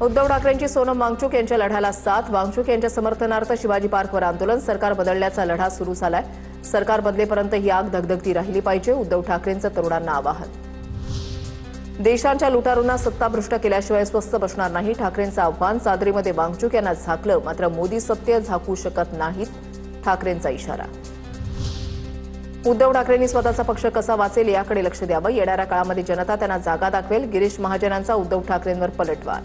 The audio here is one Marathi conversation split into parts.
उद्धव ठाकरेंची सोनम वांगचुक यांच्या लढ्याला साथ. वांगचुक यांच्या समर्थनार्थ शिवाजी पार्कवर आंदोलन. सरकार बदलण्याचा लढा सुरू झालाय. सरकार बदलेपर्यंत ही आग धगधगती राहिली पाहिजे. उद्धव ठाकरेंचं तरुणांना आवाहन. देशांच्या लुटारूंना सत्ताभ्रष्ट केल्याशिवाय स्वस्थ बसणार नाही, ठाकरेंचं आव्हान. चादरीमध्ये वांगचुक यांना झाकलं, मात्र मोदी सत्य झाकू शकत नाहीत, ठाकरेंचा इशारा. उद्धव ठाकरेंनी स्वतःचा पक्ष कसा वाचेल याकडे लक्ष द्यावं. येणाऱ्या काळामध्ये जनता त्यांना जागा दाखवेल. गिरीश महाजनांचा उद्धव ठाकरेंवर पलटवार.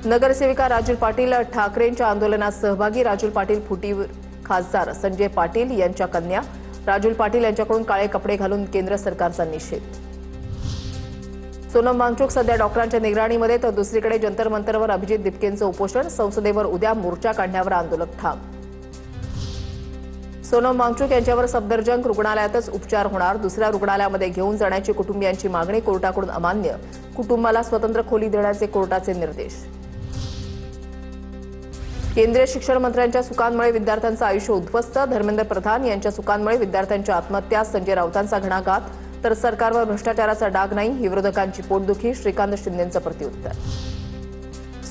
नगरसेविका राजूल पाटील ठाकरेंच्या आंदोलनात सहभागी. राजूल पाटील फुटीवर खासदार संजय पाटील यांच्या कन्या. राजूल पाटील यांच्याकडून काळे कपडे घालून केंद्र सरकारचा निषेध. सोनम वांगचुक सध्या डॉक्टरांच्या निगराणीमध्ये, तर दुसरीकडे जंतर मंतरवर अभिजित दिपकेंचं उपोषण. संसदेवर उद्या मोर्चा काढण्यावर आंदोलक ठाम. सोनम वांगचुक यांच्यावर सफदरजंग रुग्णालयातच उपचार होणार. दुसऱ्या रुग्णालयामध्ये घेऊन जाण्याची कुटुंबियांची मागणी कोर्टाकडून अमान्य. कुटुंबाला स्वतंत्र खोली देण्याचे कोर्टाचे निर्देश. केंद्रीय शिक्षण मंत्र्यांच्या चुकांमुळे विद्यार्थ्यांचं आयुष्य उद्ध्वस्त. धर्मेंद्र प्रधान यांच्या चुकांमुळे विद्यार्थ्यांच्या आत्महत्या. संजय राऊतांचा घणाघात. तर सरकारवर भ्रष्टाचाराचा डाग नाही, ही विरोधकांची पोटदुखी. श्रीकांत शिंदेंचं प्रत्युत्तर.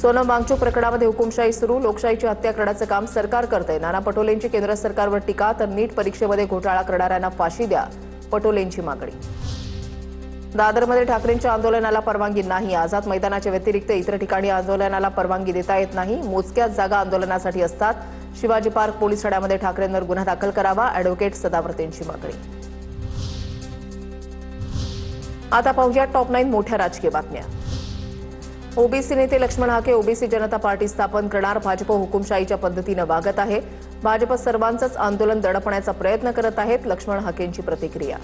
सोनम वांगचुक प्रकरणामध्ये हुकुमशाही सुरू. लोकशाहीची हत्या करण्याचं काम सरकार करतंय. नाना पटोलेंची केंद्र सरकारवर टीका. तर नीट परीक्षेमध्ये घोटाळा करणाऱ्यांना फाशी द्या, पटोलेंची मागणी. दादरमध्ये ठाकरेंच्या आंदोलनाला परवानगी नाही. आझाद मैदानाच्या व्यतिरिक्त इतर ठिकाणी आंदोलनाला परवानगी देता येत नाही. मोजक्याच जागा आंदोलनासाठी असतात. शिवाजी पार्क पोलीस ठाण्यामध्ये ठाकरेंवर गुन्हा दाखल करावा, अॅडव्होकेट सदावर्तेंची मागणी. आता पाहूया टॉप 9 मोठ्या राजकीय बातम्या. ओबीसी नेते लक्ष्मण हाके ओबीसी जनता पार्टी स्थापन करणार. भाजप हुकुमशाहीच्या पद्धतीनं वागत आहे. भाजप सर्वांचंच आंदोलन दडपण्याचा प्रयत्न करत आहेत. लक्ष्मण हाकेंची प्रतिक्रिया.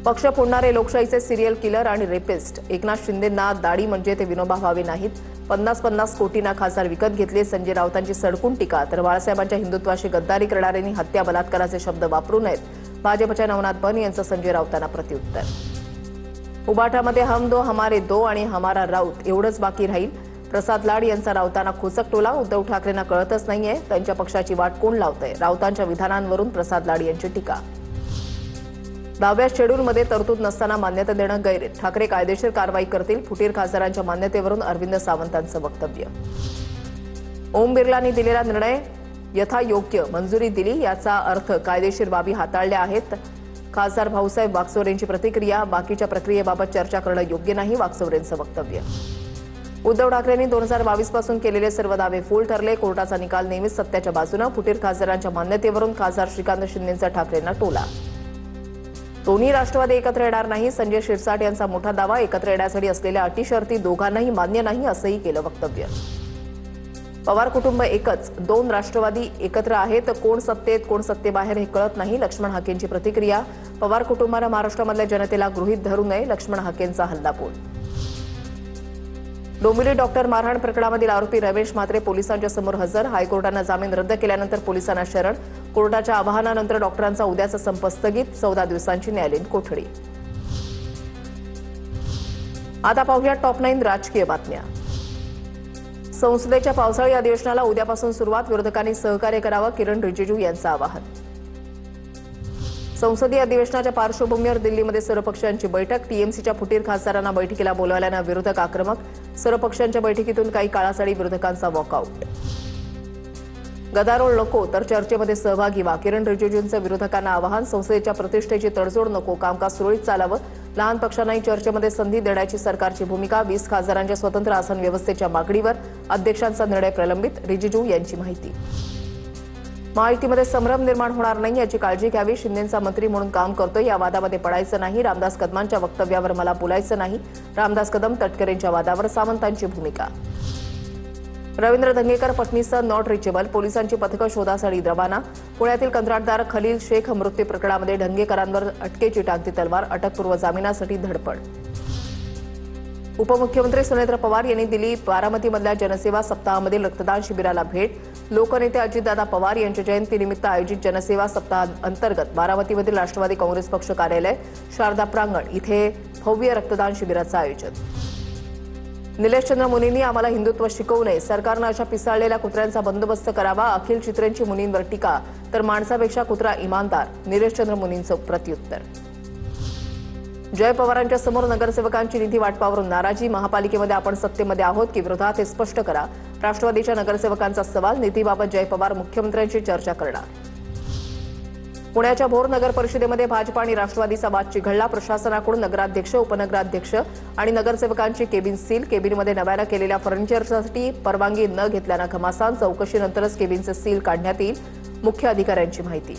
पक्ष फोडणारे लोकशाहीचे सिरियल किलर आणि रेपिस्ट. एकनाथ शिंदेंना दाढी म्हणजे ते विनोबा भावे नाहीत. 50-50 कोटींना खासदार विकत घेतले. संजय राऊतांची सडकून टीका. तर बाळासाहेबांच्या हिंदुत्वाशी गद्दारी करणाऱ्यांनी हत्या बलात्काराचे शब्द वापरू नयेत. भाजपच्या नवनाथ बन यांचं संजय राऊतांना प्रत्युत्तर. उबाठामध्ये हम दो हमारे दो आणि हमारा राऊत एवढंच बाकी राहील. प्रसाद लाड यांचा राऊतांना खोचक टोला. उद्धव ठाकरेंना कळतच नाहीये त्यांच्या पक्षाची वाट कोण लावतंय. राऊतांच्या विधानांवरून प्रसाद लाड यांची टीका. 10व्या शेड्यूलमध्ये तरतूद नसताना मान्यता देणं गैर. ठाकरे कायदेशीर कारवाई करतील. फुटीर खासदारांच्या मान्यतेवरून अरविंद सावंतांचं वक्तव्य. ओम बिर्लांनी दिलेला निर्णय यथायोग्य. मंजुरी दिली याचा अर्थ कायदेशीर बाबी हाताळल्या आहेत. खासदार भाऊसाहेब वाकचौरेंची प्रतिक्रिया. बाकीच्या प्रक्रियेबाबत चर्चा करणं योग्य नाही, वाकचौरेंचं वक्तव्य. उद्धव ठाकरेंनी 2022 पासून केलेले सर्व दावे फोल ठरले. कोर्टाचा निकाल नेहमीच सत्याच्या बाजूनं. फुटीर खासदारांच्या मान्यतेवरून खासदार श्रीकांत शिंदेंचा ठाकरेंना टोला. दोन्ही राष्ट्रवादी एकत्र येणार नाही. संजय शिरसाट यांचा मोठा दावा. एकत्र येण्यासाठी असलेल्या अटी शर्ती दोघांनाही मान्य नाही, असंही केलं वक्तव्य. पवार कुटुंब एकच. 2 राष्ट्रवादी एकत्र आहेत. कोण सत्तेत कोण सत्तेबाहेर हे कळत नाही. लक्ष्मण हाकेंची प्रतिक्रिया. पवार कुटुंबानं महाराष्ट्रामधल्या जनतेला गृहीत धरू नये. लक्ष्मण हाकेंचा हल्लाबोल. डोंबिवली डॉक्टर मारहाण प्रकरणामधील आरोपी रमेश म्हात्रे पोलिसांच्या समोर हजर. हायकोर्टानं जामीन रद्द केल्यानंतर पोलिसांना शरण. कोर्टाच्या आवाहनानंतर डॉक्टरांचा उद्याचा संप स्थगित. 14 दिवसांची न्यायालयीन कोठडी. आता पाहूया टॉप 9 राजकीय बातम्या. संसदेच्या पावसाळी अधिवेशनाला उद्यापासून सुरुवात. विरोधकांनी सहकार्य करावं, किरण रिजिजू यांचं आवाहन. संसदीय अधिवेशनाच्या पार्श्वभूमीवर दिल्लीमध्ये सर्वपक्षांची बैठक. टीएमसीच्या फुटीर खासदारांना बैठकीला बोलावल्यानं विरोधक आक्रमक. सर्वपक्षांच्या बैठकीतून काही काळासाठी विरोधकांचा वॉकआउट. गदारोळ नको तर चर्चेमध्ये सहभागी व्हा. किरण रिजिजूंचं विरोधकांना आवाहन. संसदेच्या प्रतिष्ठेची तडजोड नको, कामकाज सुरळीत चालावं. लहान पक्षांनाही चर्चेमध्ये संधी देण्याची सरकारची भूमिका. 20 खासदारांच्या स्वतंत्र आसन व्यवस्थेच्या मागणीवर अध्यक्षांचा निर्णय प्रलंबित. रिजिजू यांची माहिती. महायुतीमध्ये संभ्रम निर्माण होणार नाही याची काळजी घ्यावी. शिंदेंचा मंत्री म्हणून काम करतोय, या वादामध्ये पडायचं नाही. रामदास कदमांच्या वक्तव्यावर मला बोलायचं नाही. रामदास कदम तटकरेंच्या वादावर सावंतांची भूमिका. रवींद्र धंगेकर पत्नीसह नॉट रिचेबल. पोलिसांची पथकं शोधासाठी रवाना. पुण्यातील कंत्राटदार खलील शेख मृत्यू प्रकरणामध्ये धंगेकरांवर अटकेची टाकती तलवार. अटकपूर्व जामिनासाठी धडपड. उपमुख्यमंत्री सुनेत्र पवार यांनी दिली बारामतीमधल्या जनसेवा सप्ताहामधील रक्तदान शिबिराला भेट. लोकनेते अजितदादा पवार यांच्या जयंतीनिमित्त आयोजित जनसेवा सप्ताहाअंतर्गत बारामतीमधील राष्ट्रवादी काँग्रेस पक्ष कार्यालय, शारदा प्रांगण इथे भव्य रक्तदान शिबिराचं आयोजन. निलेशचंद्र मुनींनी आम्हाला हिंदुत्व शिकवू नये. सरकारनं अशा पिसाळलेल्या कुत्र्यांचा बंदोबस्त करावा. अखिल चित्रेंची मुनींवर टीका. तर माणसापेक्षा कुत्रा इमानदार. निलेशचंद्र मुनींचं प्रत्युत्तर. जय पवारांच्या समोर नगरसेवकांची निधी वाटपावरून नाराजी, महापालिकेमध्ये आपण सत्तेमध्ये आहोत की विरोधात हे स्पष्ट करा. राष्ट्रवादीच्या नगरसेवकांचा सवाल. निधीबाबत जय पवार मुख्यमंत्र्यांशी चर्चा करणार. पुण्याच्या भोर नगर परिषदेमध्ये भाजप आणि राष्ट्रवादीचा वाद चिघळला. प्रशासनाकडून नगराध्यक्ष, उपनगराध्यक्ष आणि नगरसेवकांची केबिन सील. केबिनमध्ये नव्यानं केलेल्या फर्निचरसाठी परवानगी न घेतल्यानं घमासान. चौकशीनंतरच केबिनचे सील काढण्यात येईल. मुख्य अधिकाऱ्यांची माहिती.